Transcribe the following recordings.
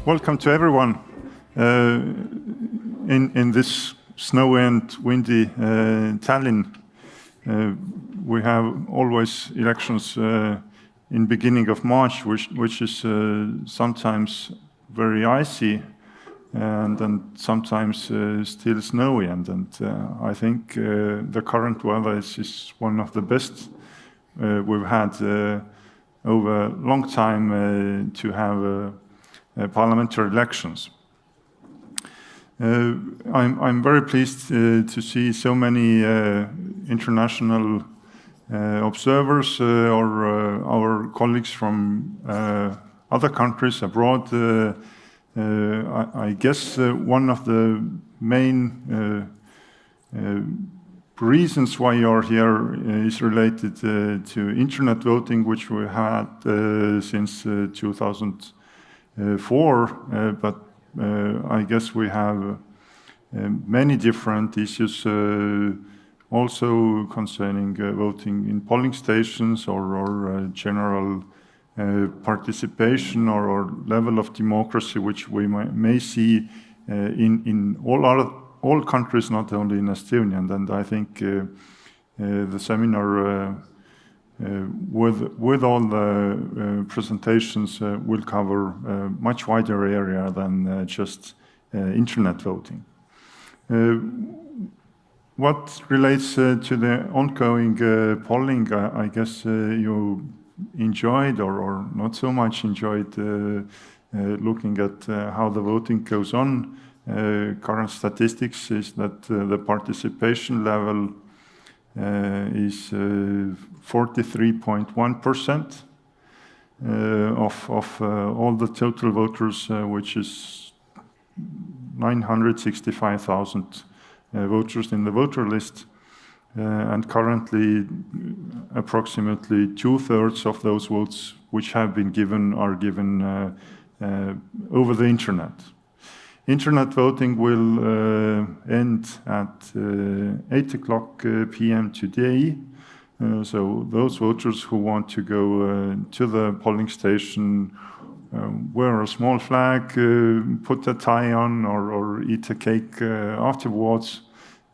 Welcome to everyone in this snowy and windy Tallinn. We have always elections in beginning of March, which is sometimes very icy and sometimes still snowy. And I think the current weather is one of the best we've had over a long time to have parliamentary elections. I'm very pleased to see so many international observers or our colleagues from other countries abroad. I guess one of the main reasons why you're here is related to internet voting, which we had since 2004, but I guess we have many different issues also concerning voting in polling stations or general participation or level of democracy, which we may see in all countries, not only in Estonia. And I think the seminar with all the presentations will cover a much wider area than just internet voting. What relates to the ongoing polling, I guess you enjoyed or not so much enjoyed looking at how the voting goes on. Current statistics is that the participation level is 43.1% of all the total voters, which is 965,000 voters in the voter list. And currently, approximately 2/3 of those votes which have been given are given over the internet. Internet voting will end at 8:00 p.m. today. So those voters who want to go to the polling station, wear a small flag, put a tie on, or eat a cake afterwards,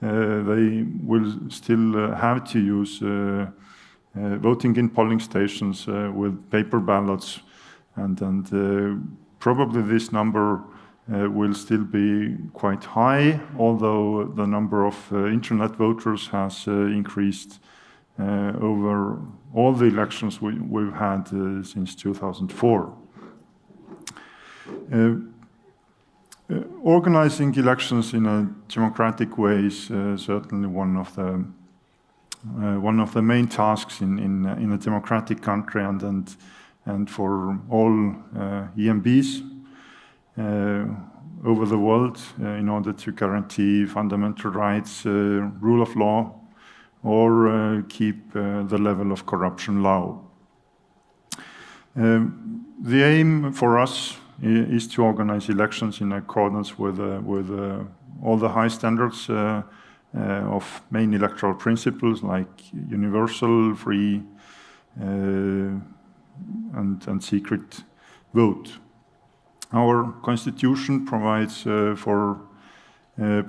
they will still have to use voting in polling stations with paper ballots. And probably this number will still be quite high, although the number of internet voters has increased over all the elections we've had since 2004. Organizing elections in a democratic way is certainly one of the main tasks in a democratic country and for all EMBs over the world in order to guarantee fundamental rights, rule of law, or keep the level of corruption low. The aim for us is to organize elections in accordance with all the high standards of main electoral principles like universal, free, and secret vote. Our constitution provides for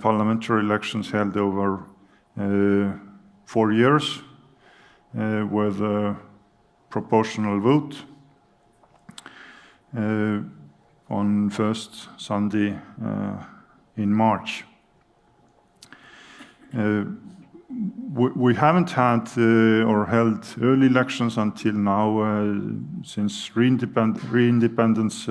parliamentary elections held over 4 years with a proportional vote on first Sunday in March. We haven't had or held early elections until now since re-independence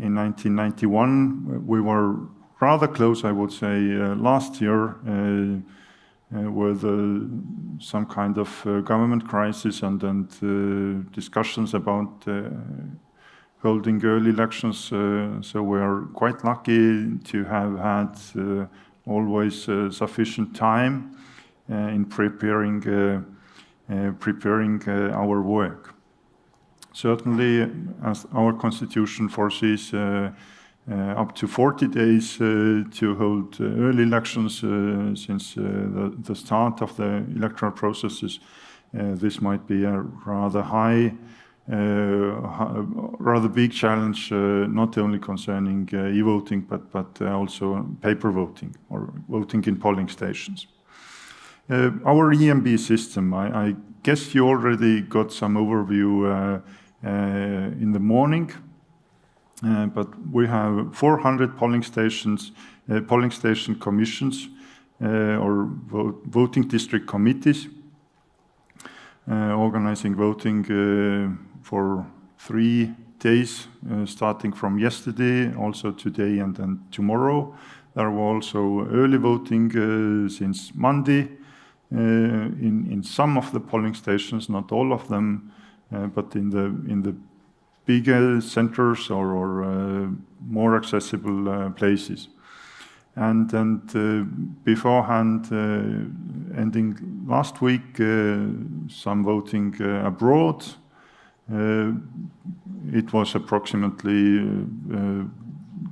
in 1991. We were rather close, I would say, last year with some kind of government crisis and discussions about holding early elections. So we are quite lucky to have had always sufficient time in preparing our work. Certainly, as our constitution foresees, up to 40 days to hold early elections since the start of the electoral processes. This might be a rather high rather big challenge, not only concerning e-voting, but also paper voting or voting in polling stations. Our EMB system, I guess you already got some overview in the morning, but we have 400 polling stations, polling station commissions, or voting district committees, organizing voting for 3 days, starting from yesterday, also today and then tomorrow. There were also early voting since Monday in some of the polling stations, not all of them, but in the bigger centers or more accessible places. And beforehand, ending last week, some voting abroad. It was approximately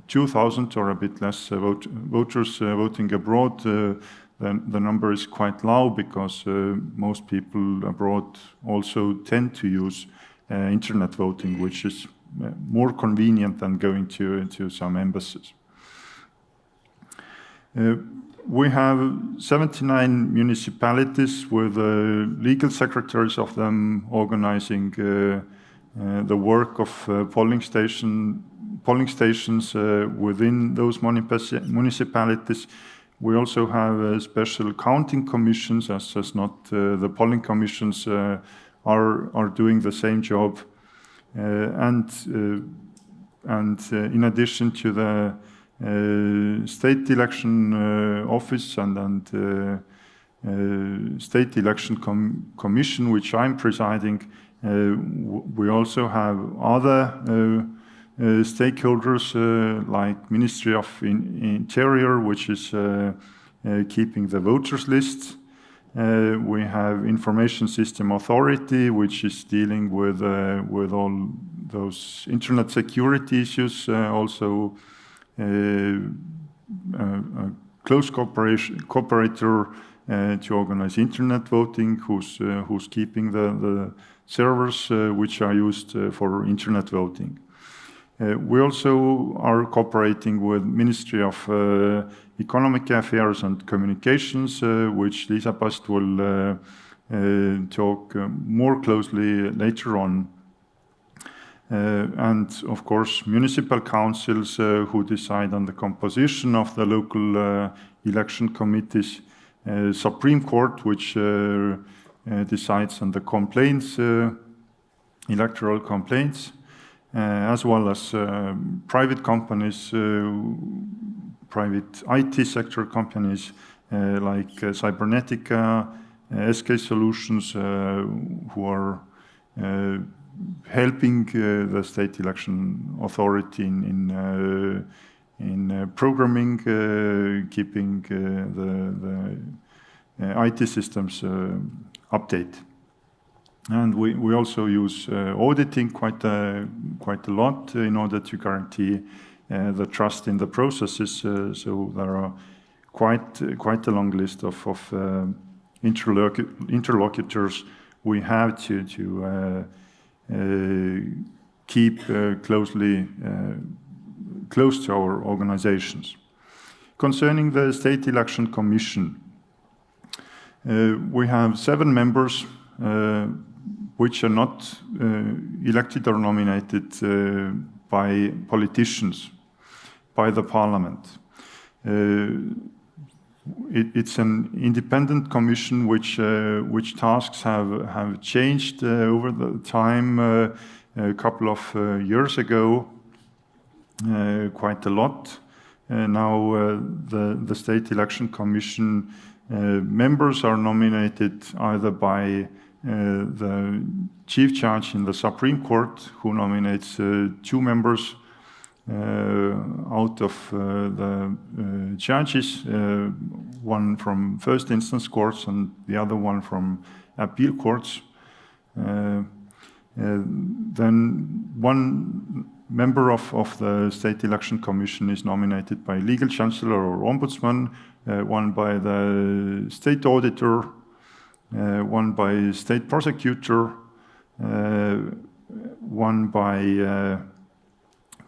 2,000 or a bit less voters voting abroad. The number is quite low because most people abroad also tend to use internet voting, which is more convenient than going to some embassies. We have 79 municipalities with legal secretaries of them organizing the work of polling stations within those municipalities. We also have special counting commissions, as not the polling commissions are doing the same job. And in addition to the state election office and state election commission, which I'm presiding, we also have other stakeholders like Ministry of Interior, which is keeping the voters list. We have Information System Authority, which is dealing with all those internet security issues, also a close cooperator to organize internet voting, who's keeping the servers which are used for internet voting. We also are cooperating with Ministry of Economic Affairs and Communications, which Lisa Past will talk more closely later on. And of course, municipal councils who decide on the composition of the local election committees, Supreme Court, which decides on the complaints, electoral complaints, as well as private companies, private IT sector companies like Cybernetica, SK Solutions, who are helping the state election authority in programming, keeping the IT systems update. And we also use auditing quite a lot in order to guarantee the trust in the processes. So there are quite a long list of interlocutors we have to keep close to our organizations. Concerning the State Election Commission, we have 7 members which are not elected or nominated by politicians, by the parliament. It's an independent commission which tasks have changed over the time. A couple of years ago, quite a lot. Now the State Election Commission members are nominated either by the Chief Judge in the Supreme Court, who nominates 2 members out of the judges, one from first instance courts and the other one from appeal courts. Then one member of the State Election Commission is nominated by legal chancellor or ombudsman, one by the state auditor, one by state prosecutor, won by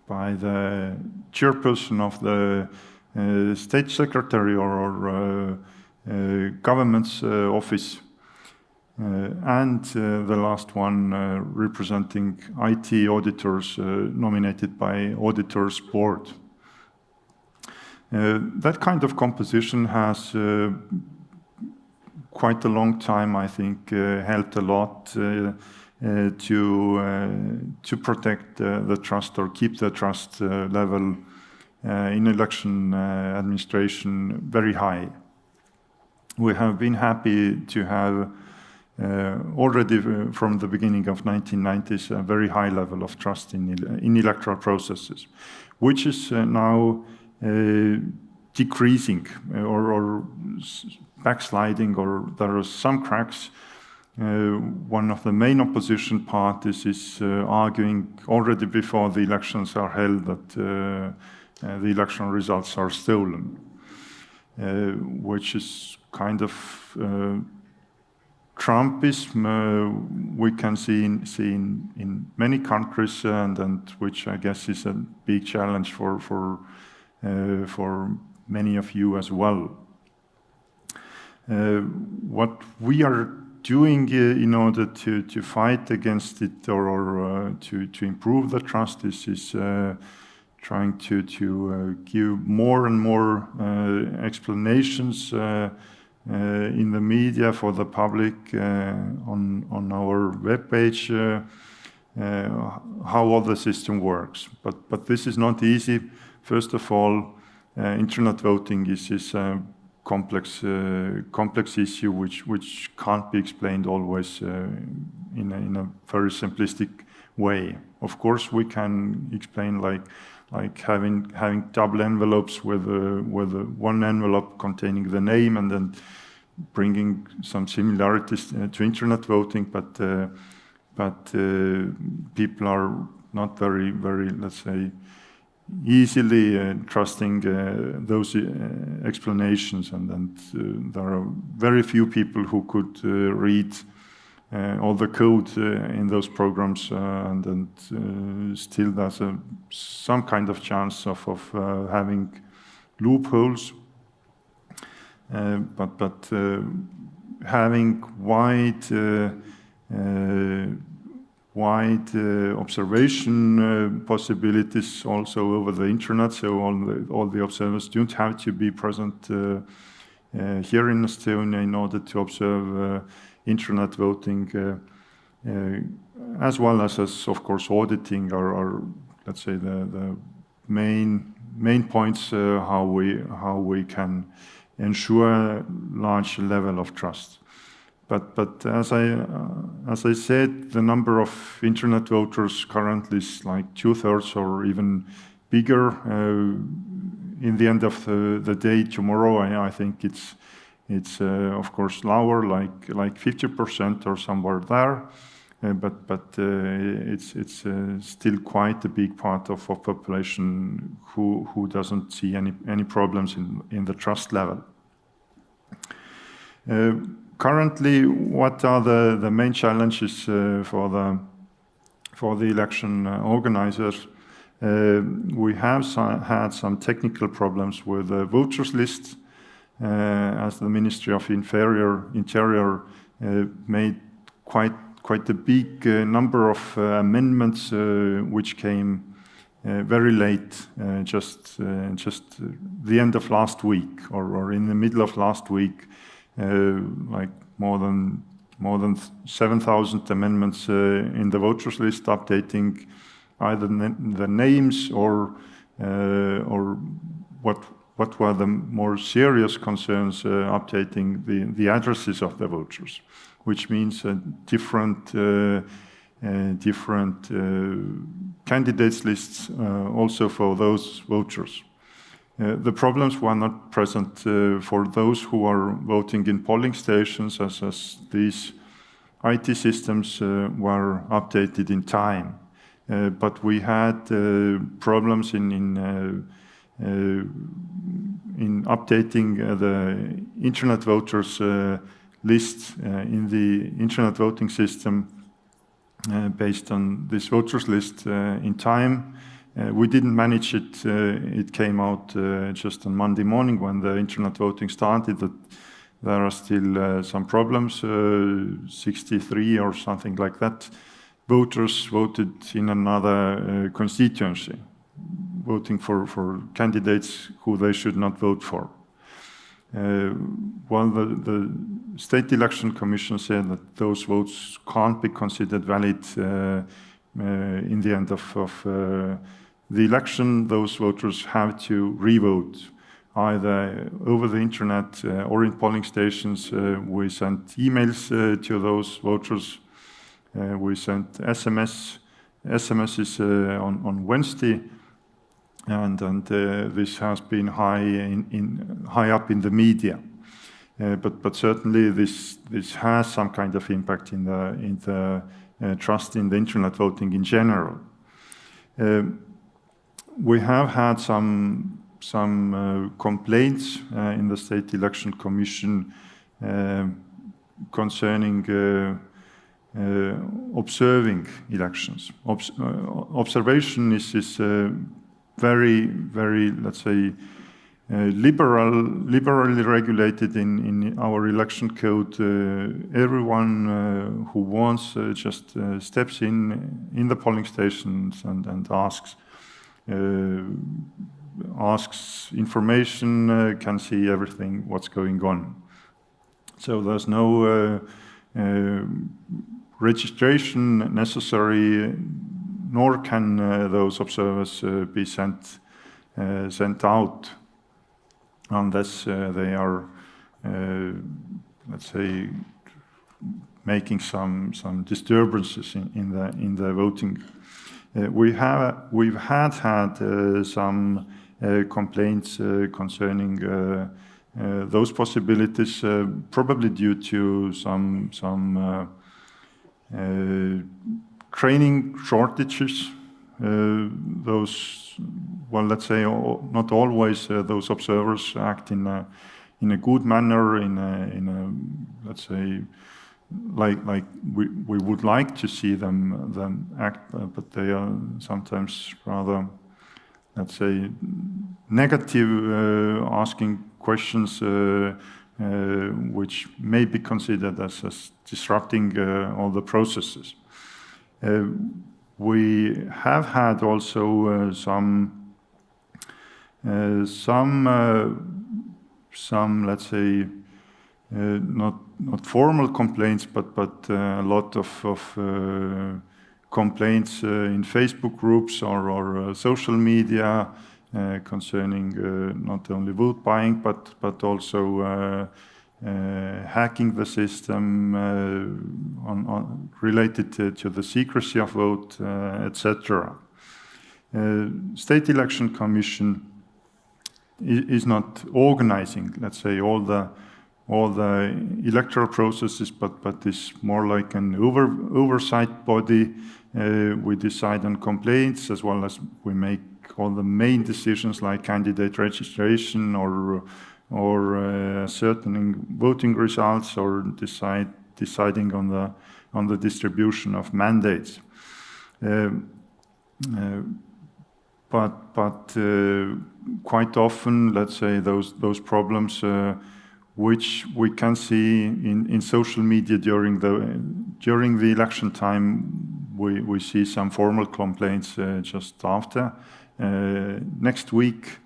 the chairperson of the state secretary or government's office, and the last one representing IT auditors nominated by auditors board. That kind of composition has quite a long time, I think, helped a lot to protect the trust or keep the trust level in election administration very high. We have been happy to have already from the beginning of 1990s a very high level of trust in electoral processes, which is now decreasing or backsliding, or there are some cracks. One of the main opposition parties is arguing already before the elections are held that the election results are stolen, which is kind of Trumpism we can see in many countries, and which I guess is a big challenge for many of you as well. What we are doing in order to fight against it or to improve the trust is trying to give more and more explanations in the media for the public on our webpage how all the system works. But this is not easy. First of all, internet voting is a complex issue which can't be explained always in a very simplistic way. Of course, we can explain like having double envelopes with one envelope containing the name and then bringing some similarities to internet voting, but people are not very, let's say, easily trusting those explanations, and there are very few people who could read all the code in those programs, and still there's some kind of chance of having loopholes. But having wide observation possibilities also over the internet, so all the observers don't have to be present here in Estonia in order to observe internet voting, as well as of course auditing are let's say the main points how we can ensure large level of trust. But as I said, the number of internet voters currently is like 2/3 or even bigger. In the end of the day tomorrow, I think it's of course lower, like 50% or somewhere there. But it's still quite a big part of population who doesn't see any problems in the trust level. Currently, what are the main challenges for the election organizers? We have had some technical problems with the voters list, as the Ministry of Interior made quite a big number of amendments which came very late, just the end of last week or in the middle of last week, like more than 7,000 amendments in the voters list, updating either the names or what were the more serious concerns, updating the addresses of the voters, which means different candidates lists also for those voters. The problems were not present for those who are voting in polling stations, as these IT systems were updated in time. But we had problems in updating the internet voters list in the internet voting system based on this voters list in time. We didn't manage it. It came out just on Monday morning when the internet voting started that there are still some problems. 63 or something like that voters voted in another constituency, voting for candidates who they should not vote for. Well, the State Election Commission said that those votes can't be considered valid in the end of the election. Those voters have to re-vote either over the internet or in polling stations. We sent emails to those voters. We sent SMSs on Wednesday. And this has been high up in the media, but certainly this has some kind of impact in the trust in the internet voting in general. We have had some complaints in the State Election Commission concerning observing elections. Observation is very, very, let's say, liberally regulated in our election code. Everyone who wants just steps in the polling stations and asks information, can see everything what's going on. So there's no registration necessary, nor can those observers be sent out unless they are, let's say, making some disturbances in the voting. We've had some complaints concerning those possibilities, probably due to some training shortages. Those, well, let's say, not always those observers act in a good manner, in a let's say, like we would like to see them act, but they are sometimes rather, let's say, negative, asking questions which may be considered as disrupting all the processes. We have had also some, let's say, not formal complaints, but a lot of complaints in Facebook groups or social media concerning not only vote buying but also hacking the system related to the secrecy of vote, etc. State Election Commission is not organizing, let's say, all the electoral processes, but is more like an oversight body. We decide on complaints as well as we make all the main decisions like candidate registration or ascertaining voting results or deciding on the distribution of mandates. But quite often, let's say, those problems which we can see in social media during the election time, we see some formal complaints just after. Next week,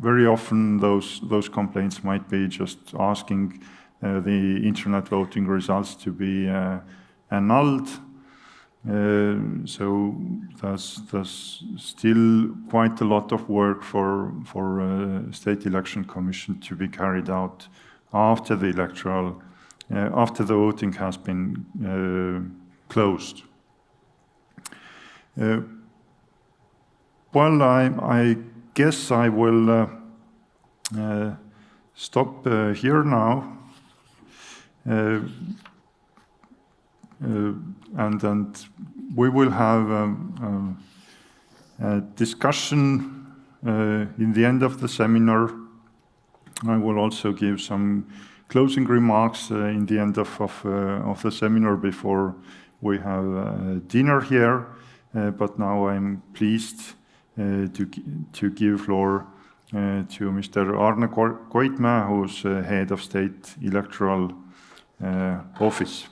very often those complaints might be just asking the internet voting results to be annulled. So there's still quite a lot of work for State Election Commission to be carried out after the after the voting has been closed. Well, I guess I will stop here now. And we will have a discussion in the end of the seminar. I will also give some closing remarks in the end of the seminar before we have dinner here. But now I'm pleased to give floor to Mr. Arne Koitmäe, who's head of State Electoral Office.